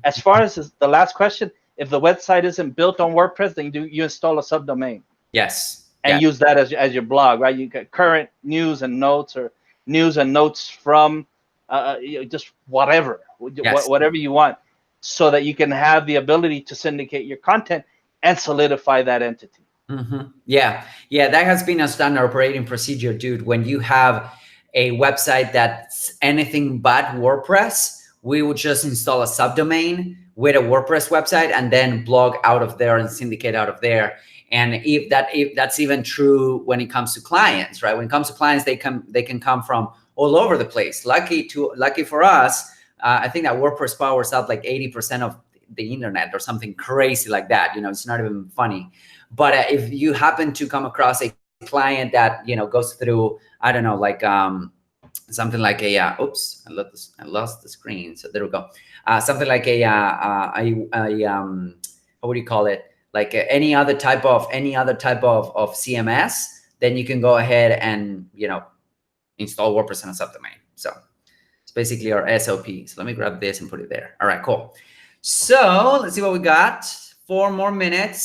As far as the last question, if the website isn't built on WordPress, then you install a subdomain. Yes. And use that as your blog, right? You get current news and notes, or news and notes from just whatever, whatever you want, so that you can have the ability to syndicate your content and solidify that entity. Yeah, that has been a standard operating procedure, dude. When you have a website that's anything but WordPress, we would just install a subdomain with a WordPress website and then blog out of there and syndicate out of there. And if that's even true when it comes to clients, right? When it comes to clients, they can come from all over the place. Lucky for us, I think that WordPress powers up like 80% of the internet or something crazy like that. You know, it's not even funny. But if you happen to come across a client that, you know, goes through, I don't know, like something like a oops, I lost the screen. So there we go. Something like a what do you call it? Like any other type of CMS, then you can go ahead and, you know, install WordPress on a subdomain. So it's basically our SOP. So let me grab this and put it there. All right, cool. So let's see what we got. 4 more minutes.